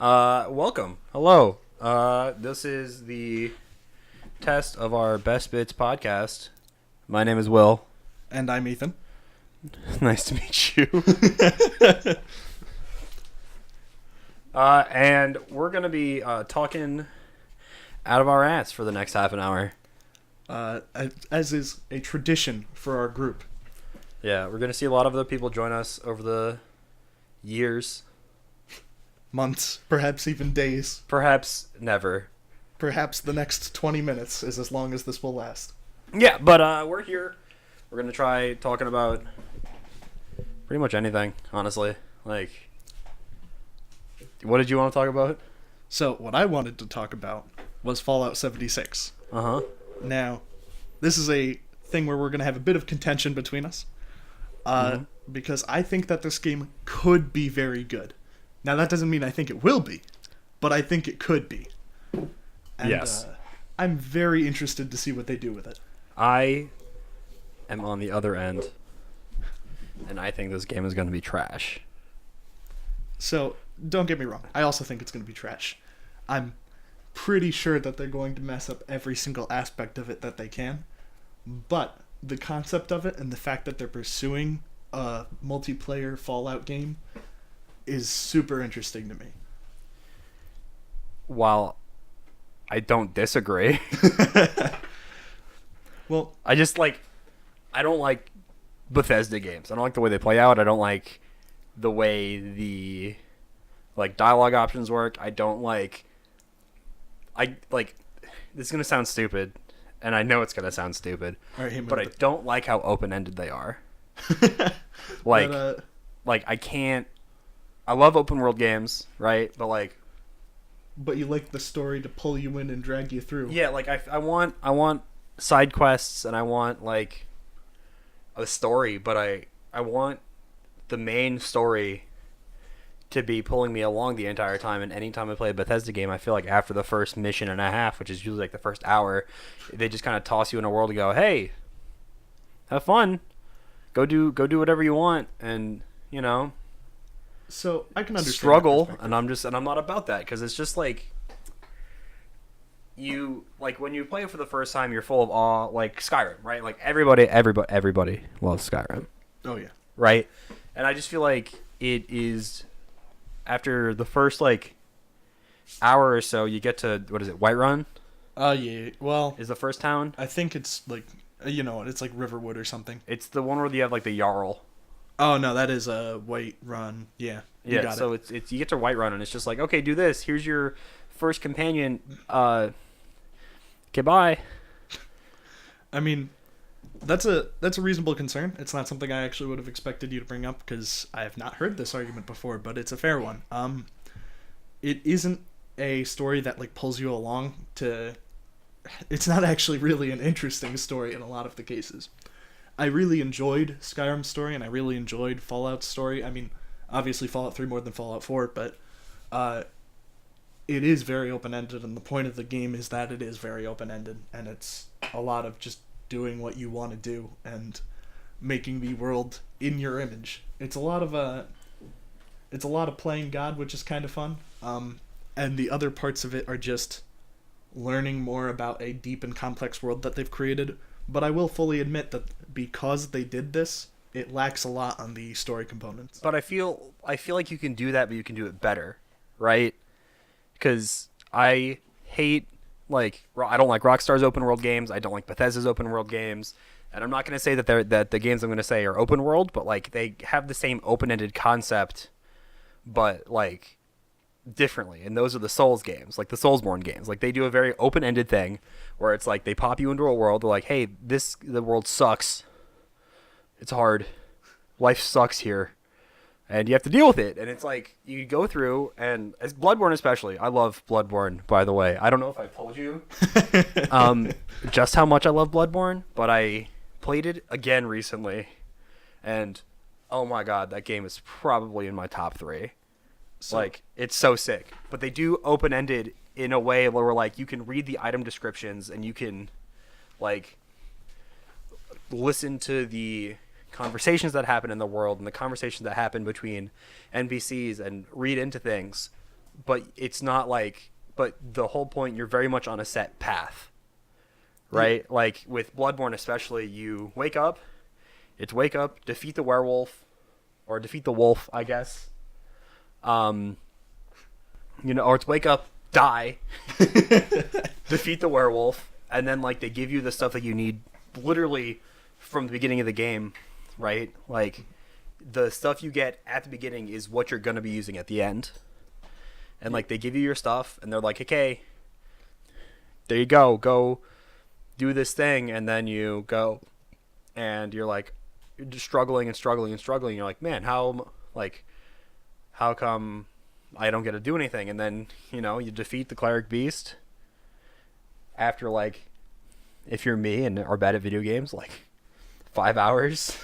Welcome. Hello. This is the test of our Best Bits podcast. My name is Will. And I'm Ethan. Nice to meet you. And we're going to be talking out of our ass for the next half an hour. As is a tradition for our group. Yeah, we're going to see a lot of other people join us over the years. Months, perhaps even days. Perhaps never. Perhaps the next 20 minutes is as long as this will last. Yeah, but we're here. We're going to try talking about pretty much anything, honestly. Like, what did you want to talk about? So, what I wanted to talk about was Fallout 76. Uh-huh. Now, this is a thing where we're going to have a bit of contention between us. Because I think that this game could be very good. Now, that doesn't mean I think it will be, but I think it could be. And, yes. I'm very interested to see what they do with it. I am on the other end, and I think this game is going to be trash. So, don't get me wrong. I also think it's going to be trash. I'm pretty sure that they're going to mess up every single aspect of it that they can. But the concept of it and the fact that they're pursuing a multiplayer Fallout game is super interesting to me. While I don't disagree, Well, I don't like Bethesda games. I don't like the way they play out. I don't like the way the dialogue options work. This is going to sound stupid, and I know it's going to sound stupid, all right, but I don't like how open-ended they are. but, I can't. I love open world games, right? but you like the story to pull you in and drag you through. Yeah, I want side quests and I want a story, but I want the main story to be pulling me along the entire time. And anytime I play a Bethesda game, I feel like after the first mission and a half, which is usually the first hour, they just kind of toss you in a world and go, "Hey, have fun, go do whatever you want," and So I can understand struggle, that and I'm not about that, because it's just when you play it for the first time, you're full of awe, like Skyrim, right? Like everybody loves Skyrim, Oh yeah. right? And I just feel like it is after the first hour or so, you get to, what is it, Whiterun Yeah. Well, is the first town. I think it's it's like Riverwood or something. It's the one where you have the Jarl. Oh no, that is a Whiterun. Yeah. You got So it. it's you get to Whiterun, and it's just like, okay, do this. Here's your first companion. Okay, bye. I mean, that's a reasonable concern. It's not something I actually would have expected you to bring up because I have not heard this argument before, but it's a fair one. It isn't a story that pulls you along to. It's not actually really an interesting story in a lot of the cases. I really enjoyed Skyrim's story, and I really enjoyed Fallout's story. I mean, obviously Fallout 3 more than Fallout 4, but it is very open-ended, and the point of the game is that it is very open-ended, and it's a lot of just doing what you want to do and making the world in your image. It's a lot of playing God, which is kind of fun. And the other parts of it are just learning more about a deep and complex world that they've created. But I will fully admit that because they did this, it lacks a lot on the story components. But I feel like you can do that, but you can do it better, right? Because I hate I don't like Rockstar's open world games. I don't like Bethesda's open world games. And I'm not going to say that the games I'm going to say are open world, but they have the same open-ended concept, but differently. And those are the Souls games, the Soulsborne games. They do a very open-ended thing where it's they pop you into a world. They're like, hey, the world sucks. It's hard. Life sucks here. And you have to deal with it. And it's you go through, and as Bloodborne especially, I love Bloodborne, by the way. I don't know if I told you just how much I love Bloodborne, but I played it again recently. And, oh my god, that game is probably in my top 3. So, it's so sick. But they do open-ended in a way where you can read the item descriptions, and you can listen to the conversations that happen in the world and the conversations that happen between NPCs and read into things but it's not like, but the whole point, you're very much on a set path, right? Like with Bloodborne especially, you wake up, defeat the werewolf, or defeat the wolf, I guess. Or it's wake up, die, defeat the werewolf, and then like they give you the stuff that you need literally from the beginning of the game, right? Like the stuff you get at the beginning is what you're going to be using at the end. And like they give you your stuff and they're like, okay, there you go do this thing. And then you go and you're like, you're just struggling. You're like, man, how come I don't get to do anything? And then, you defeat the cleric beast after like, if you're me and are bad at video games, like 5 hours.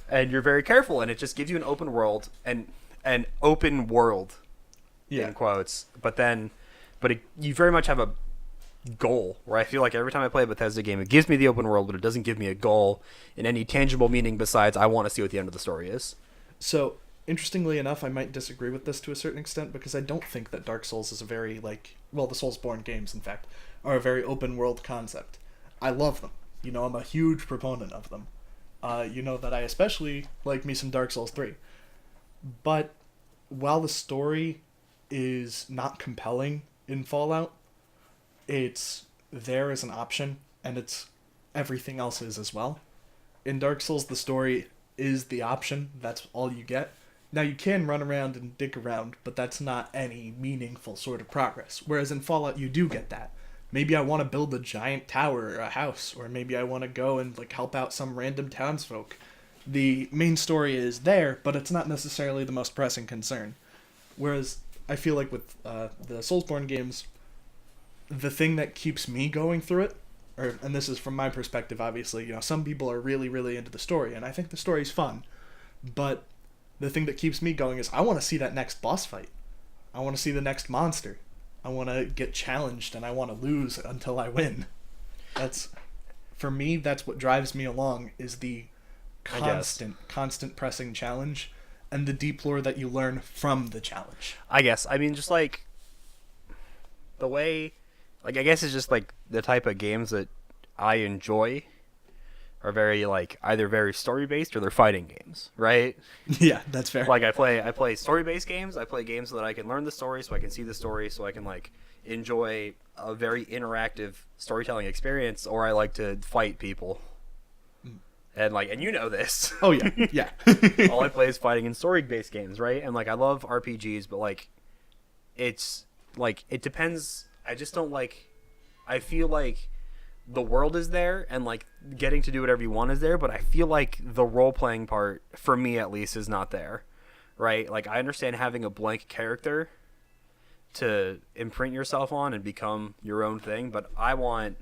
And you're very careful, and it just gives you an open world in quotes. But you very much have a goal, where I feel like every time I play a Bethesda game, it gives me the open world, but it doesn't give me a goal in any tangible meaning besides I want to see what the end of the story is. So, interestingly enough, I might disagree with this to a certain extent, because I don't think that Dark Souls is a very, the Soulsborne games, in fact, are a very open world concept. I love them. I'm a huge proponent of them. That I especially like me some Dark Souls 3. But while the story is not compelling in Fallout, it's there as an option, and it's everything else is as well. In Dark Souls, the story is the option. That's all you get. Now, you can run around and dig around, but that's not any meaningful sort of progress. Whereas in Fallout, you do get that. Maybe I want to build a giant tower or a house, or maybe I want to go and help out some random townsfolk. The main story is there, but it's not necessarily the most pressing concern. Whereas I feel like with the Soulsborne games, the thing that keeps me going through it, and this is from my perspective, obviously, some people are really, really into the story, and I think the story's fun, but the thing that keeps me going is I want to see that next boss fight. I want to see the next monster. I want to get challenged, and I want to lose until I win. For me, that's what drives me along, is the constant pressing challenge, and the deep lore that you learn from the challenge. I guess. I mean, just like the way, I guess it's just like the type of games that I enjoy are very either very story based or they're fighting games, right? Yeah, that's fair. I play story based games. I play games so that I can learn the story, so I can see the story, so I can enjoy a very interactive storytelling experience. Or I like to fight people, and this. Oh yeah, yeah. All I play is fighting and story based games, right? And I love RPGs, but it's it depends. I just don't I feel like the world is there and getting to do whatever you want is there, but I feel like the role playing part, for me at least, is not there, right? I understand having a blank character to imprint yourself on and become your own thing, but I want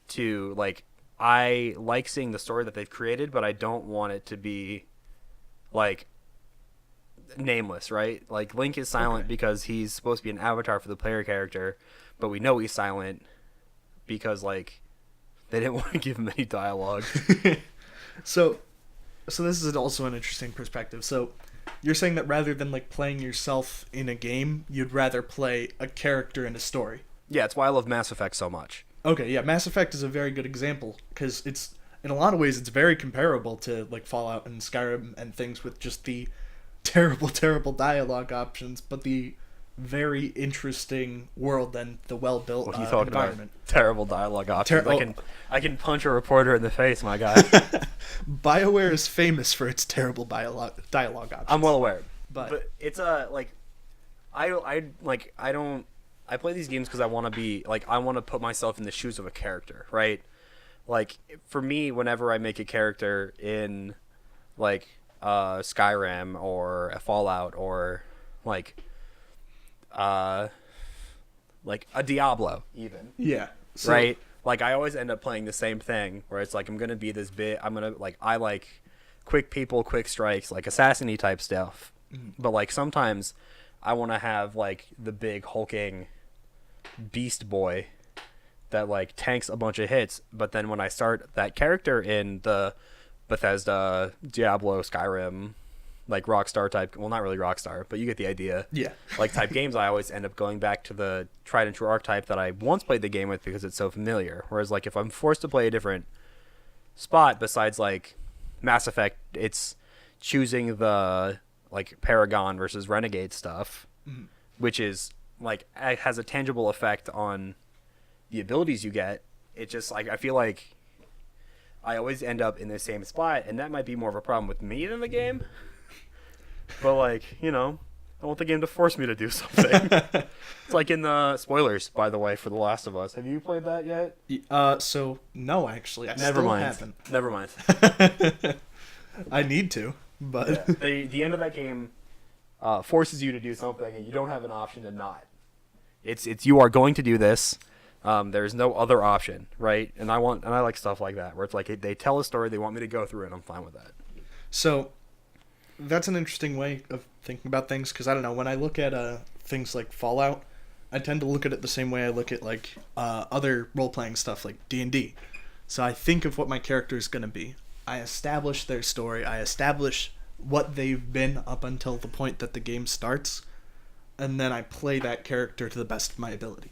to I like seeing the story that they've created, but I don't want it to be nameless, right? Link is silent because he's supposed to be an avatar for the player character, but we know he's silent because they didn't want to give him any dialogue. So this is also an interesting perspective. So you're saying that rather than playing yourself in a game, you'd rather play a character in a story. Yeah, it's why I love Mass Effect so much. Okay, yeah, Mass Effect is a very good example, because it's, in a lot of ways, it's very comparable to Fallout and Skyrim and things, with just the terrible, terrible dialogue options, but the very interesting world and the well-built what are you talking environment. About? Terrible dialogue options. I can punch a reporter in the face, my guy. BioWare is famous for its terrible dialogue options. I'm well aware, but it's I play these games because I want to be I want to put myself in the shoes of a character, right? For me, whenever I make a character in Skyrim or a Fallout or a Diablo even. Yeah. Right? I always end up playing the same thing where it's I'm going to be this bit, I'm going to I like quick people, quick strikes, assassin-y type stuff. Mm-hmm. But sometimes I want to have the big hulking beast boy that tanks a bunch of hits, but then when I start that character in the Bethesda, Diablo, Skyrim, like Rockstar type, well, not really Rockstar, but you get the idea. Yeah. Like type games, I always end up going back to the tried and true archetype that I once played the game with because it's so familiar. Whereas like if I'm forced to play a different spot besides like Mass Effect, it's choosing the like Paragon versus Renegade stuff, which is like it has a tangible effect on the abilities you get. It just like I feel like I always end up in the same spot, and that might be more of a problem with me than the game. But like, you know, I want the game to force me to do something. It's like in the spoilers, by the way, for The Last of Us. Have you played that yet? So no, actually, I Never still mind. haven't. Never mind. I need to, but Yeah. The end of that game forces you to do something, and you don't have an option to not. It's you are going to do this. There's no other option, right? And I like stuff like that where it's like they tell a story, they want me to go through it, and I'm fine with that. so that's an interesting way of thinking about things because I don't know, when I look at things like Fallout, I tend to look at it the same way I look at like other role-playing stuff like D&D. So I think of what my character is going to be. I establish their story. I establish what they've been up until the point that the game starts, and then I play that character to the best of my ability.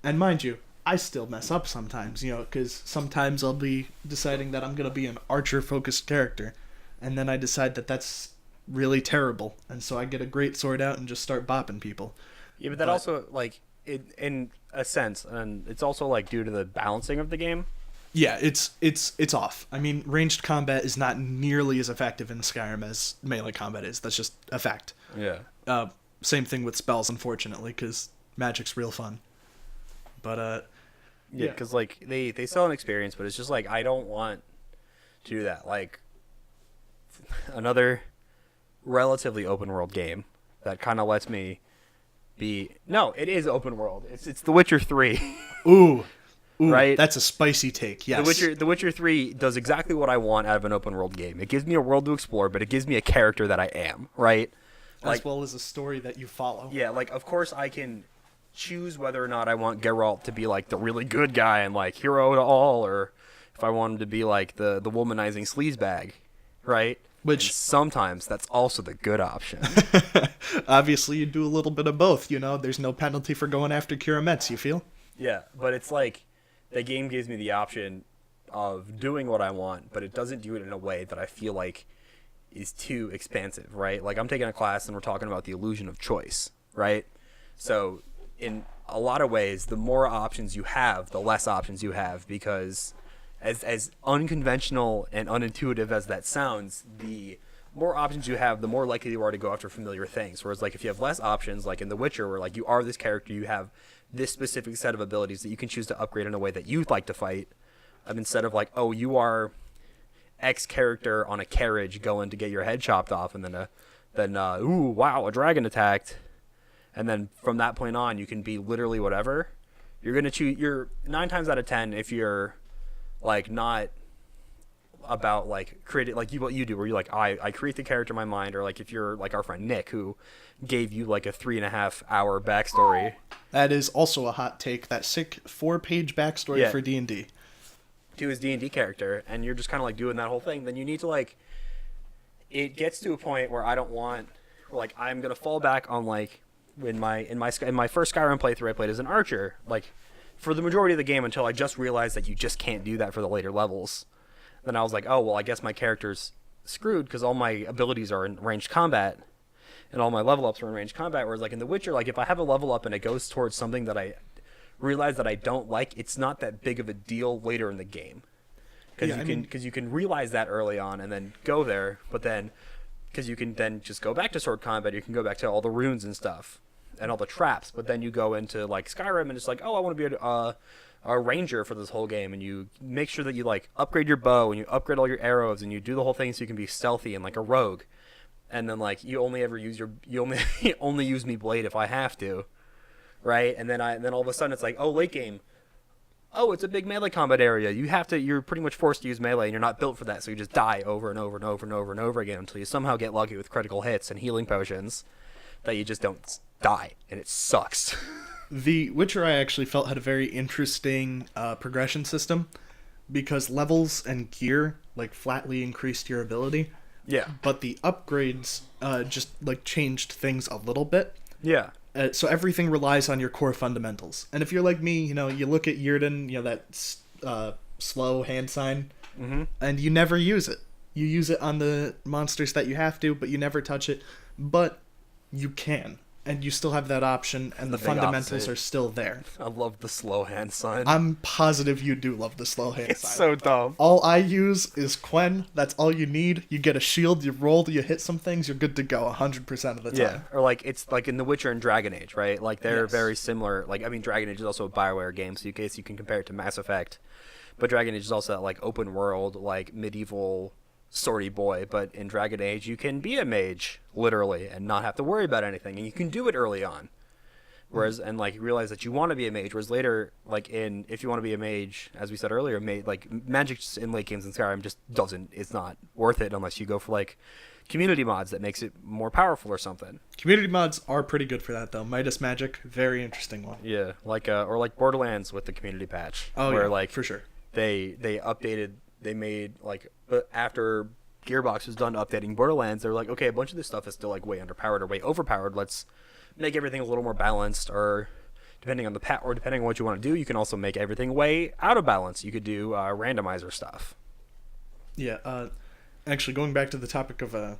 And mind you, I still mess up sometimes, you know, because sometimes I'll be deciding that I'm going to be an archer-focused character, and then I decide that that's really terrible, and so I get a great sword out and just start bopping people. Yeah, but that also like in a sense, and it's also like due to the balancing of the game. Yeah, it's off. I mean, ranged combat is not nearly as effective in Skyrim as melee combat is. That's just a fact. Yeah. Same thing with spells, unfortunately, because magic's real fun. But Yeah, because like they sell an experience, but it's just like I don't want to do that. Like another relatively open world game that kind of lets me be. No, it is open world. It's The Witcher 3. ooh, Right? That's a spicy take. Yes. The Witcher 3 does exactly what I want out of an open world game. It gives me a world to explore, but it gives me a character that I am, right? as well as a story that you follow. Yeah, like of course I can choose whether or not I want Geralt to be like the really good guy and like hero to all, or if I want him to be like the womanizing sleazebag, right? Which And sometimes that's also the good option. obviously you do a little bit of both. You know, there's no penalty for going after Kira Metz. You feel? Yeah, but it's like the game gives me the option of doing what I want, but it doesn't do it in a way that I feel like is too expansive, right? Like I'm taking a class and we're talking about the illusion of choice, right? So in a lot of ways, the more options you have, the less options you have, because as unconventional and unintuitive as that sounds, the more options you have, the more likely you are to go after familiar things. Whereas like if you have less options, like in The Witcher, where like you are this character, you have this specific set of abilities that you can choose to upgrade in a way that you'd like to fight, instead of like, oh, you are X character on a carriage going to get your head chopped off, and then ooh, wow, a dragon attacked, and then from that point on, you can be literally whatever. You're gonna choose. You're 9 times out of 10 if you're like not about like create like what you do, where you like I create the character in my mind, or like if you're like our friend Nick, who gave you like a 3.5 hour backstory. That is also a hot take. That sick 4-page backstory Yeah. for D&D. To his D&D character, and you're just kind of like doing that whole thing, then you need to like, it gets to a point where I don't want, like I'm gonna fall back on like in my first Skyrim playthrough I played as an archer, like for the majority of the game, until I just realized that you just can't do that for the later levels. Then I was like, oh well, I guess my character's screwed because all my abilities are in ranged combat and all my level ups are in ranged combat, whereas like in The Witcher, like if I have a level up and it goes towards something that I realize that I don't like, it's not that big of a deal later in the game, because you can realize that early on and then go there, but then because you can then just go back to sword combat, you can go back to all the runes and stuff and all the traps, but then you go into like Skyrim and it's like, oh, I want to be a ranger for this whole game, and you make sure that you like upgrade your bow and you upgrade all your arrows and you do the whole thing so you can be stealthy and like a rogue, and then like you only only use me blade if I have to. Right, and then all of a sudden it's like, oh, late game, oh, it's a big melee combat area. You're pretty much forced to use melee, and you're not built for that, so you just die over and over and over and over and over again until you somehow get lucky with critical hits and healing potions that you just don't die, and it sucks. The Witcher I actually felt had a very interesting progression system, because levels and gear like flatly increased your ability, Yeah. but the upgrades just like changed things a little bit. Yeah. So everything relies on your core fundamentals. And if you're like me, you look at Yrden, that slow hand sign, and you never use it. You use it on the monsters that you have to, but you never touch it. But you can, and you still have that option, and the big fundamentals opposite. are still there. I love the slow hand sign. I'm positive you do love the slow hand It's sign. so dumb. All I use is Quen. That's all you need. You get a shield, you roll, you hit some things, you're good to go 100% of the time. Yeah, or like it's like in The Witcher and Dragon Age, right? Like they're Yes. very similar. Like I mean, Dragon Age is also a Bioware game, so in case you can compare it to Mass Effect, but Dragon Age is also that like open world, like medieval swordy boy. But in Dragon Age, you can be a mage literally and not have to worry about anything, and you can do it early on. Whereas and like you realize that you want to be a mage. Whereas later, like if you want to be a mage, as we said earlier, like magic just in late games in Skyrim just doesn't. It's not worth it unless you go for like community mods that makes it more powerful or something. Community mods are pretty good for that, though. Midas Magic, very interesting one. Yeah, like or like Borderlands with the community patch. Oh, where yeah, like for sure. they updated, they made like after Gearbox was done updating Borderlands, they were like, okay, a bunch of this stuff is still like way underpowered or way overpowered. Let's make everything a little more balanced, or depending on the or depending on what you want to do, you can also make everything way out of balance. You could do randomizer stuff. Yeah, actually, going back to the topic of the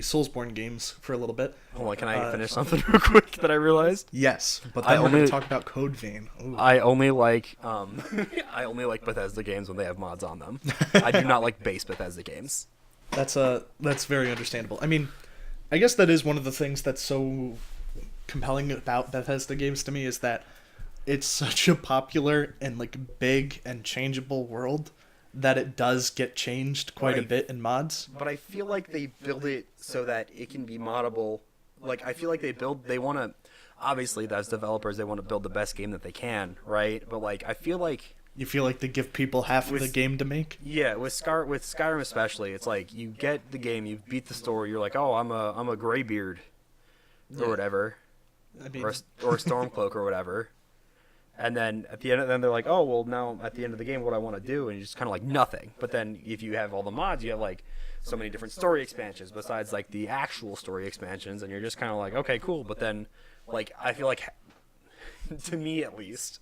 Soulsborne games for a little bit. Hold on, can I finish something real quick that I realized? Yes, but I then we're going only- to talk about Code Vein. Ooh. I only like I only like Bethesda games when they have mods on them. I do not like base Bethesda games. That's very understandable. I mean, I guess that is one of the things that's so compelling about Bethesda games to me, is that it's such a popular and like big and changeable world that it does get changed quite a Right. bit in mods. But I feel like they build it so that it can be moddable. Like I feel like they want to, obviously as developers they want to build the best game that they can, right? But like I feel like You feel like they give people half of the game to make? yeah, with Skyrim especially, it's like you get the game, you beat the story, you're like, oh, I'm a Greybeard or whatever, I mean, or a Stormcloak or whatever. And then at the end, then they're like, oh, well, now at the end of the game, what I want to do, and you just kind of like nothing. But then if you have all the mods, you have like so many different story expansions besides like the actual story expansions, and you're just kind of like, okay, cool. But then, like, I feel like, to me at least,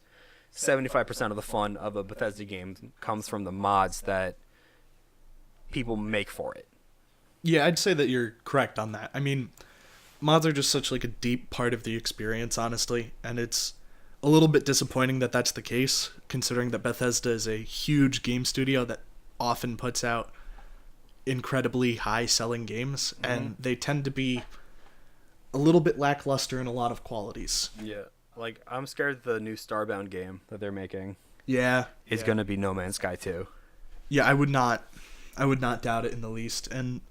75% of the fun of a Bethesda game comes from the mods that people make for it. yeah, I'd say that you're correct on that. I mean, mods are just such like a deep part of the experience, honestly, and it's a little bit disappointing that that's the case, considering that Bethesda is a huge game studio that often puts out incredibly high-selling games, and they tend to be a little bit lackluster in a lot of qualities. Yeah. Like, I'm scared the new Starbound game that they're making Yeah, is going to be No Man's Sky 2. Yeah, I would not doubt it in the least. And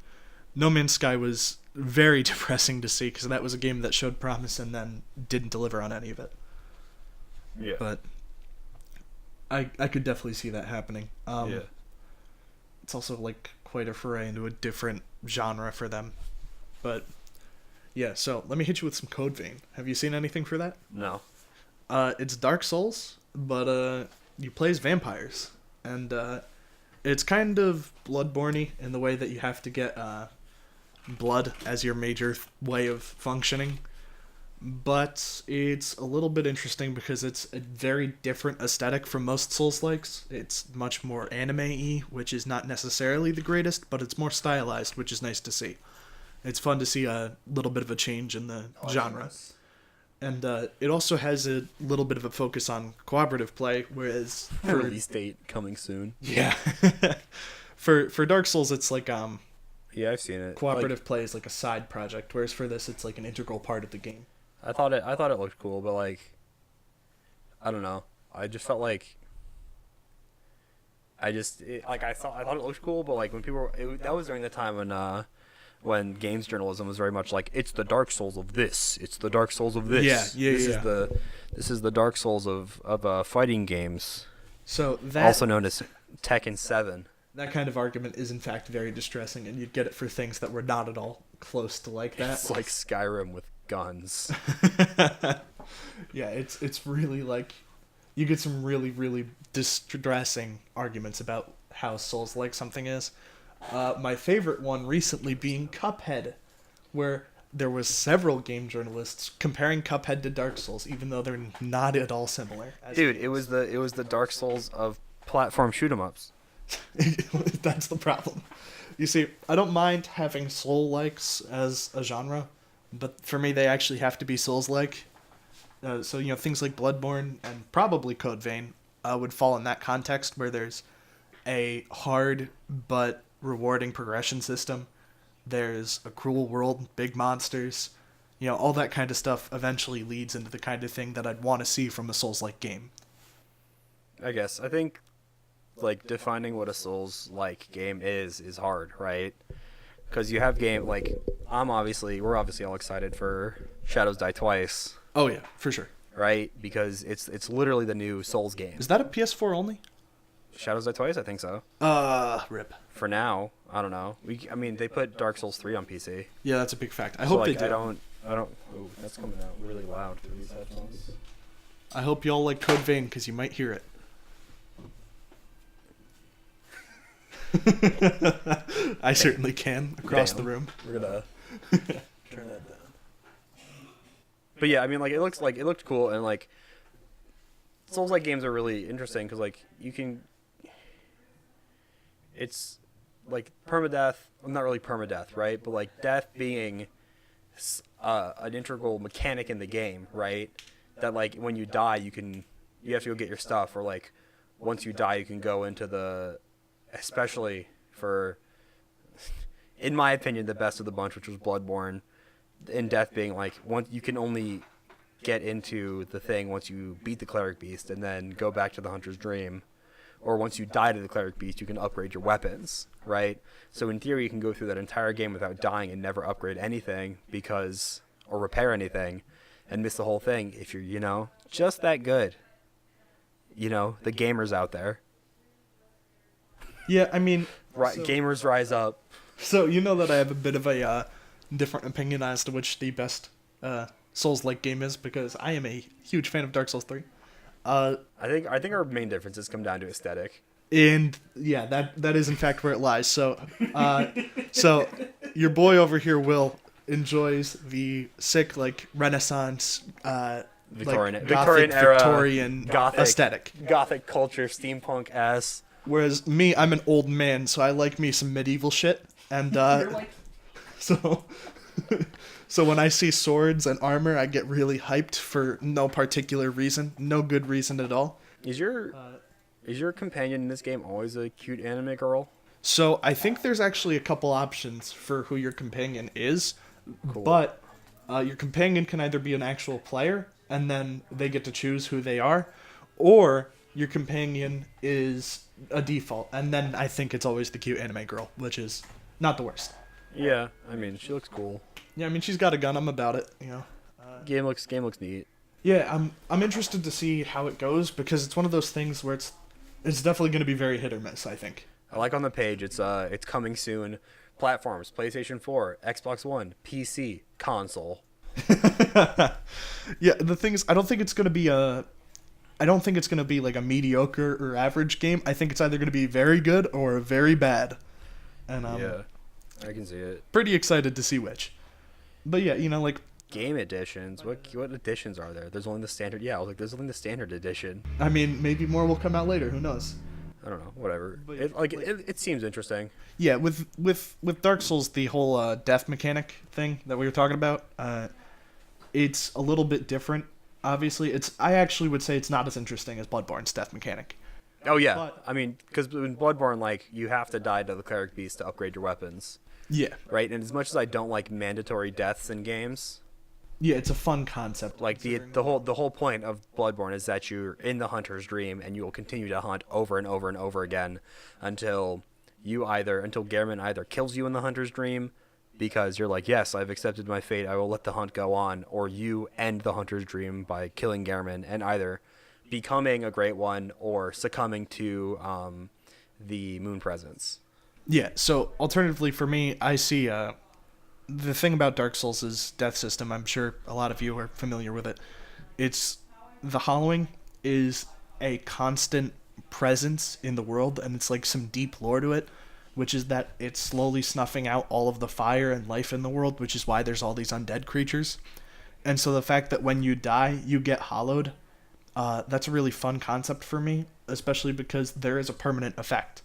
No Man's Sky was very depressing to see, because that was a game that showed promise and then didn't deliver on any of it. Yeah. But I could definitely see that happening. Yeah. It's also like quite a foray into a different genre for them. But yeah, so let me hit you with some Code Vein. Have you seen anything for that? No. It's Dark Souls, but you play as vampires, and it's kind of Bloodborne-y in the way that you have to get blood as your major way of functioning. But it's a little bit interesting because it's a very different aesthetic from most Souls-likes. It's much more anime-y, which is not necessarily the greatest, but it's more stylized, which is nice to see. It's fun to see a little bit of a change in the genre. And it also has a little bit of a focus on cooperative play, whereas for Release date coming soon. yeah, for Dark Souls it's like Yeah, I've seen it. cooperative play is like a side project, whereas for this it's like an integral part of the game. Like, I thought it looked cool, but like, I don't know. I just felt like I thought it looked cool, but like when people that was during the time when games journalism was very much like, it's the Dark Souls of this, it's the Dark Souls of this. Yeah. This is the Dark Souls of fighting games, So that also known as Tekken 7. that kind of argument is in fact very distressing, and you'd get it for things that were not at all close to like that. It's like Skyrim with guns. Yeah, it's really like you get some really distressing arguments about how Souls like something is. My favorite one recently being Cuphead, where there was several game journalists comparing Cuphead to Dark Souls, even though they're not at all similar. Dude, it was the Dark Souls of platform shoot 'em ups. That's the problem. You see, I don't mind having Soul-likes as a genre, but for me, they actually have to be Souls-like. So, things like Bloodborne and probably Code Vein would fall in that context where there's a hard but rewarding progression system. There's a cruel world, big monsters. All that kind of stuff eventually leads into the kind of thing that I'd want to see from a Souls-like game. I guess. I think, like, defining what a Souls-like game is hard, right? Because you have game, like, we're obviously all excited for Shadows Die Twice, Oh yeah, for sure. right? Because it's literally the new Souls game. Is that a PS4 only? Shadows Die Twice, I think so. Rip. For now, I don't know. They put Dark Souls 3 on PC. Yeah, that's a big fact. I So, hope like, they do. I don't. Ooh, that's coming out really loud through these headphones. I hope y'all like Code Vein because you might hear it. I certainly can across Damn. the room. We're gonna turn that down. But yeah, like it looked cool, and like Souls-like games are really interesting because like you can. It's like permadeath. Well, not really permadeath, right? But like death being an integral mechanic in the game, right? That like when you die, you have to go get your stuff, or like once you die, you can go into the, especially for, in my opinion, the best of the bunch, which was Bloodborne, and death being like once you can only get into the thing once you beat the cleric beast, and then go back to the hunter's dream. Or once you die to the cleric beast, you can upgrade your weapons, right? So in theory, you can go through that entire game without dying and never upgrade anything or repair anything, and miss the whole thing if you're, just that good. The gamers out there. Yeah, I mean, Gamers rise up. so you know that I have a bit of a different opinion as to which the best Souls-like game is because I am a huge fan of Dark Souls 3. I think our main differences come down to aesthetic. And yeah, that is in fact where it lies. So, so your boy over here, Will, enjoys the sick like Renaissance, Victorian, like, Victorian Gothic, era, Victorian aesthetic. Gothic culture, steampunk ass. Whereas me, I'm an old man, so I like me some medieval shit. And so, so when I see swords and armor, I get really hyped for no particular reason, no good reason at all. Is your companion in this game always a cute anime girl? So I think there's actually a couple options for who your companion is, Cool. but your companion can either be an actual player, and then they get to choose who they are, or your companion is a default, and then I think it's always the cute anime girl, which is not the worst. Yeah, she looks cool. Yeah, I mean she's got a gun. I'm about it. Game looks neat. Yeah, I'm interested to see how it goes because it's one of those things where it's definitely going to be very hit or miss. I think. I like on the page. It's coming soon. Platforms: PlayStation 4, Xbox One, PC, console. Yeah, the thing is, I don't think it's going to be like a mediocre or average game. I think it's either going to be very good or very bad. And Yeah, I can see it. pretty excited to see which. But yeah, like Game editions. What editions are there? There's only the standard. Yeah, I was like, there's only the standard edition. I mean, maybe more will come out later. Who knows? I don't know. Whatever. But, It seems interesting. Yeah, with Dark Souls, the whole death mechanic thing that we were talking about, it's a little bit different. Obviously, I actually would say it's not as interesting as Bloodborne's death mechanic. Oh yeah. But- Because in Bloodborne, like you have to die to the cleric beast to upgrade your weapons, Yeah, right? And as much as I don't like mandatory deaths in games, yeah, it's a fun concept. like the whole point of Bloodborne is that you're in the hunter's dream and you will continue to hunt over and over and over again until Gehrman either kills you in the hunter's dream because you're like, yes, I've accepted my fate, I will let the hunt go on, or you end the hunter's dream by killing Gehrman and either becoming a great one or succumbing to the moon presence. Yeah, so alternatively for me, I see the thing about Dark Souls' death system. I'm sure a lot of you are familiar with it. It's the hollowing is a constant presence in the world, and it's like some deep lore to it which is that it's slowly snuffing out all of the fire and life in the world, which is why there's all these undead creatures. And so the fact that when you die, you get hollowed, that's a really fun concept for me, especially because there is a permanent effect.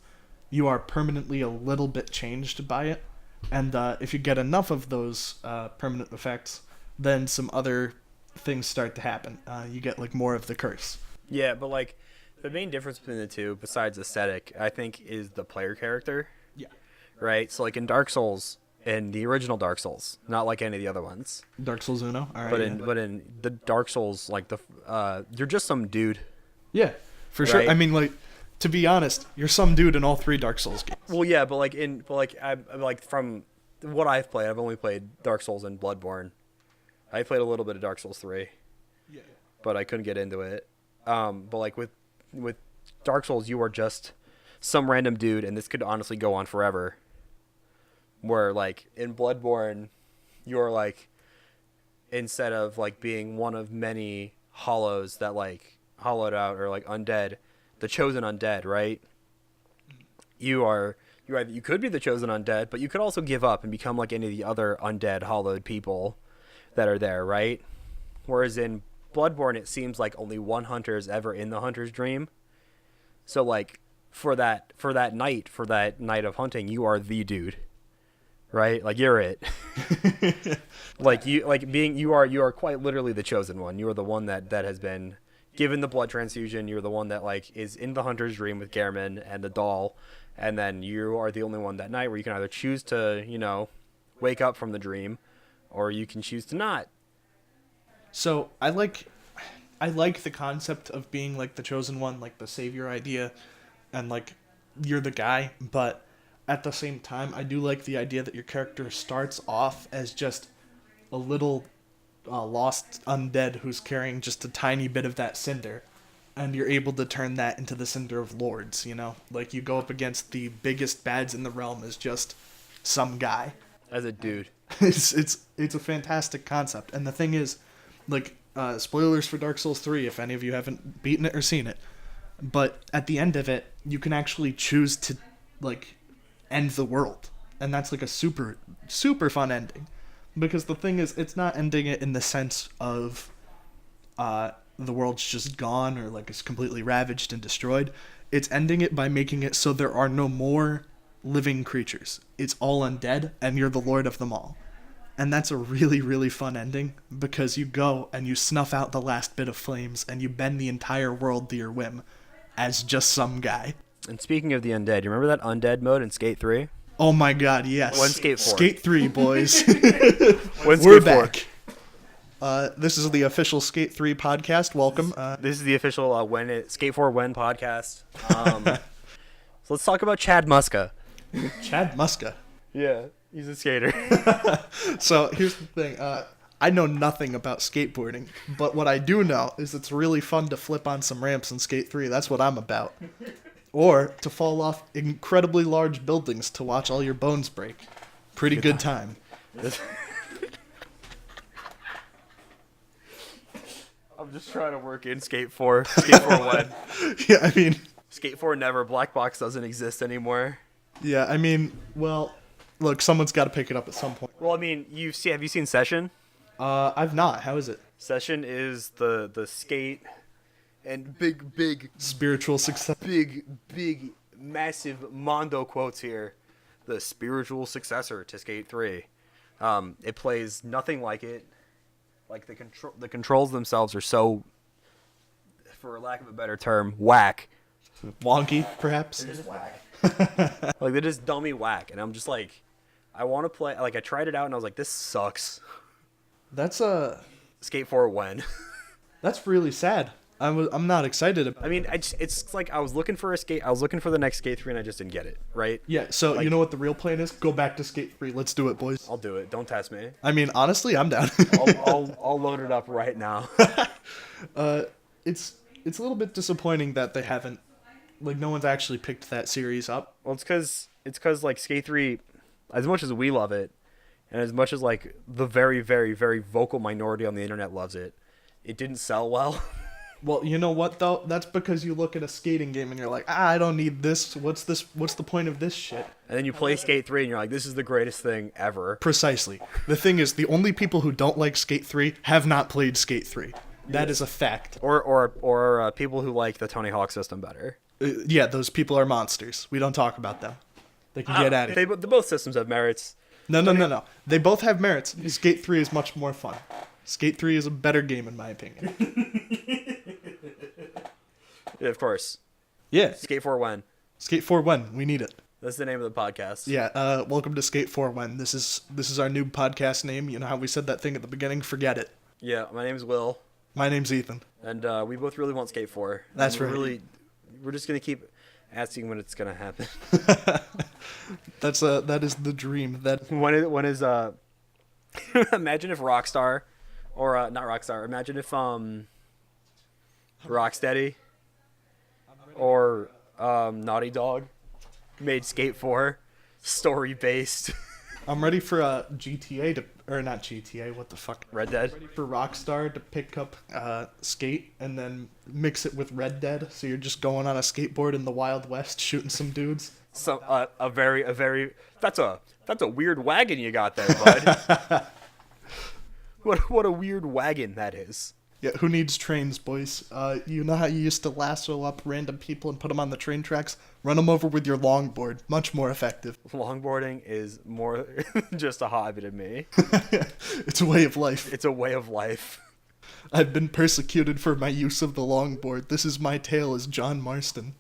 You are permanently a little bit changed by it, and if you get enough of those permanent effects, then some other things start to happen. You get like more of the curse. Yeah, but like the main difference between the two, besides aesthetic, I think, is the player character. Yeah. Right? So like in Dark Souls, in the original Dark Souls, not like any of the other ones, Dark Souls Uno. All right. but in the Dark Souls, like you're just some dude. Yeah, for sure. Right. I mean, like, to be honest, you're some dude in all 3 Dark Souls games. Well, yeah, but I'm like from what I've played, I've only played Dark Souls and Bloodborne. I played a little bit of Dark Souls 3, Yeah. but I couldn't get into it. But like with Dark Souls, you are just some random dude, and this could honestly go on forever. Where like in Bloodborne, you're like, instead of like being one of many hollows that like hollowed out or like undead, the chosen undead, right? You could be the chosen undead, but you could also give up and become like any of the other undead hollowed people that are there, right? Whereas in Bloodborne, it seems like only one hunter is ever in the hunter's dream. So like for that night of hunting, you are the dude, right? Like you're it. You are quite literally the chosen one. You are the one that has been given the blood transfusion. You're the one that like is in the hunter's dream with Gehrman and the doll, and then you are the only one that night where you can either choose to wake up from the dream, or you can choose to not. So I like the concept of being like the chosen one, like the savior idea, and like you're the guy. But at the same time, I do like the idea that your character starts off as just a little lost undead who's carrying just a tiny bit of that cinder, and you're able to turn that into the cinder of lords. Like you go up against the biggest bads in the realm as just some guy. As a dude. It's a fantastic concept, and the thing is, like, spoilers for Dark Souls 3 if any of you haven't beaten it or seen it, but at the end of it, you can actually choose to like end the world, and that's like a super super fun ending, because the thing is, it's not ending it in the sense of the world's just gone or like it's completely ravaged and destroyed. It's ending it by making it so there are no more living creatures. It's all undead, and you're the lord of them all. And that's a really, really fun ending, because you go and you snuff out the last bit of flames and you bend the entire world to your whim as just some guy. And speaking of the undead, you remember that undead mode in Skate 3? Oh my god, yes. When Skate 4. Skate 3, boys. When We're Skate 4. back. This is the official Skate 3 podcast. Welcome. This is the official Skate 4 When podcast. So let's talk about Chad Muska. Chad Muska. Yeah, he's a skater. So here's the thing. I know nothing about skateboarding, but what I do know is it's really fun to flip on some ramps in Skate 3. That's what I'm about. Or to fall off incredibly large buildings to watch all your bones break. Pretty good time. I'm just trying to work in Skate 4. Skate 4 When. Yeah, I mean... Skate 4 never. Black Box doesn't exist anymore. Yeah, I mean, well, look, someone's got to pick it up at some point. Well, I mean, have you seen Session? I've not. How is it? Session is the skate and big Spiritual success. big massive Mondo quotes here. The spiritual successor to Skate 3. It plays nothing like it. Like the controls themselves are so, for lack of a better term, whack. Wonky, perhaps? They're just whack. Like they're just dummy whack, and I'm just like, I want to play. Like I tried it out, and I was like, this sucks. That's Skate 4 When. That's really sad. I'm not excited about. I mean, it's like I was looking for the next Skate 3, and I just didn't get it. Right? Yeah. So like- you know what the real plan is? Go back to Skate 3. Let's do it, boys. I'll do it. Don't test me. I mean, honestly, I'm down. I'll load it up right now. It's a little bit disappointing that they haven't, like, no one's actually picked that series up. Well, it's because like Skate 3, as much as we love it, and as much as like the very, very, very vocal minority on the internet loves it, it didn't sell well. Well, you know what though? That's because you look at a skating game and you're like, I don't need this. What's this? What's the point of this shit? And then you play Skate 3 and you're like, this is the greatest thing ever. Precisely. The thing is, the only people who don't like Skate 3 have not played Skate 3. That is a fact. Or people who like the Tony Hawk system better. Yeah, those people are monsters. We don't talk about them. They can get at it. Both systems have merits. No. They both have merits. Skate 3 is much more fun. Skate 3 is a better game in my opinion. Yeah, of course. Yeah. Skate 4 when? Skate 4 when? We need it. That's the name of the podcast. Yeah, welcome to Skate 4 when. This is our new podcast name. You know how we said that thing at the beginning? Forget it. Yeah, my name's Will. My name's Ethan. And we both really want Skate 4. That's and right. We're just going to keep asking when it's going to happen. That is the dream. when is imagine if Rockstar or not Rockstar, imagine if Rocksteady or Naughty Dog made Skate 4 story based. I'm ready for GTA or not GTA, what the fuck? Red Dead. For Rockstar to pick up Skate and then mix it with Red Dead, so you're just going on a skateboard in the Wild West shooting some dudes. So a very that's a weird wagon you got there, bud. What a weird wagon that is. Yeah, who needs trains, boys? You know how you used to lasso up random people and put them on the train tracks? Run them over with your longboard. Much more effective. Longboarding is more just a hobby to me. It's a way of life. It's a way of life. I've been persecuted for my use of the longboard. This is my tale as John Marston.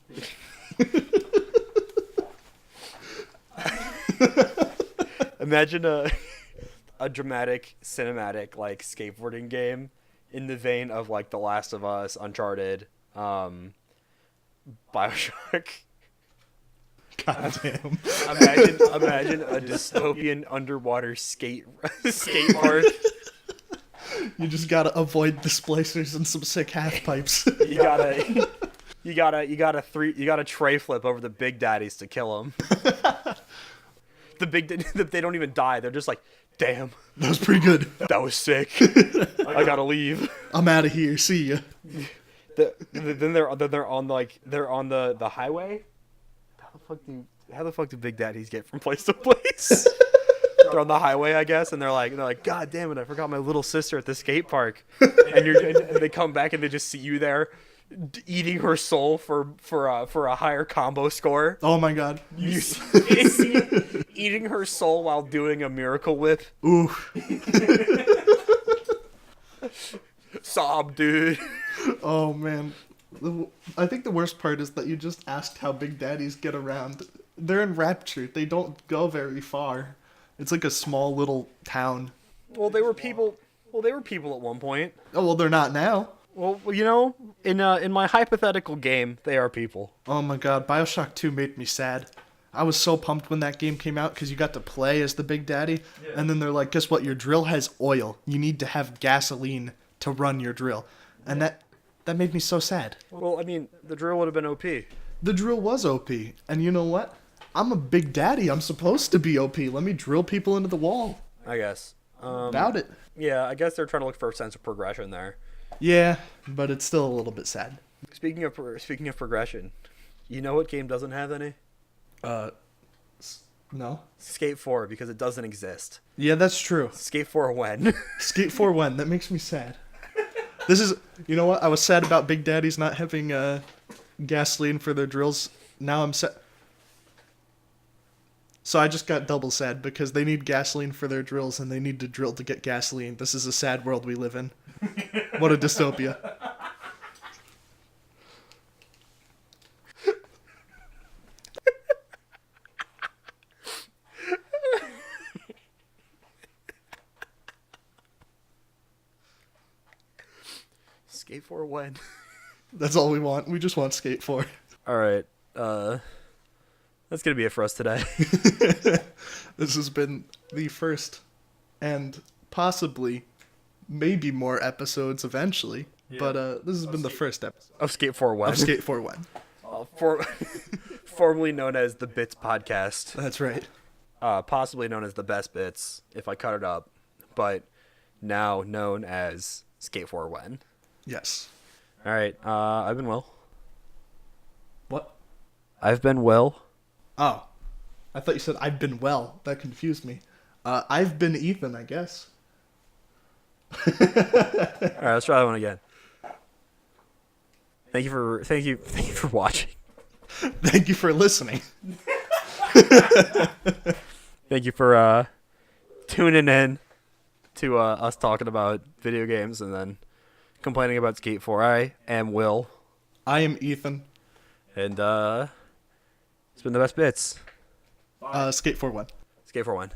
Imagine a dramatic, cinematic, like, skateboarding game in the vein of, like, The Last of Us, Uncharted, Bioshock. God damn. Imagine a dystopian underwater skate park. You just gotta avoid displacers and some sick half pipes. You gotta tray flip over the Big Daddies to kill them. They don't even die. They're just like, damn, That was pretty good. that was sick. I gotta leave. I'm out of here. See ya. Then they're on the highway. How the fuck do Big Daddies get from place to place? They're on the highway, I guess, and they're like, God damn it, I forgot my little sister at the skate park. And they come back and they just see you there, eating her soul for a higher combo score. Oh my god. You see eating her soul while doing a miracle whip. Ooh. Sob, dude. Oh man. I think the worst part is that you just asked how Big Daddies get around. They're in Rapture. They don't go very far. It's like a small little town. Well, they were people at one point. Oh well, they're not now. Well, you know, in my hypothetical game, they are people. Oh my god, BioShock 2 made me sad. I was so pumped when that game came out because you got to play as the Big Daddy. Yeah. And then they're like, guess what? Your drill has oil. You need to have gasoline to run your drill. And that made me so sad. Well, I mean, the drill would have been OP. The drill was OP. And you know what? I'm a Big Daddy. I'm supposed to be OP. Let me drill people into the wall. I guess. About it. Yeah, I guess they're trying to look for a sense of progression there. Yeah, but it's still a little bit sad. Speaking of progression, you know what game doesn't have any? No. Skate 4, because it doesn't exist. Yeah, that's true. Skate 4 when? Skate 4 when? That makes me sad. This is, you know what? I was sad about Big Daddies not having gasoline for their drills. Now I'm sad. So I just got double sad because they need gasoline for their drills and they need to drill to get gasoline. This is a sad world we live in. What a dystopia. Skate 4 when? That's all we want. We just want Skate 4. All right. That's going to be it for us today. This has been the first and possibly maybe more episodes eventually. Yeah. But this has been the first episode of Skate 4 when. Of Skate 4 when. Formerly known as the Bits Podcast. That's right. Possibly known as the Best Bits, if I cut it up. But now known as Skate 4 when. Yes. All right. I've been Will. What? I've been Will. Oh, I thought you said I've been well. That confused me. I've been Ethan, I guess. All right, let's try that one again. Thank you for watching. Thank you for listening. Thank you for tuning in to us talking about video games and then complaining about Skate 4. I am Will, I am Ethan. and it's been the best bits. Skate 4-1. Skate 4 1.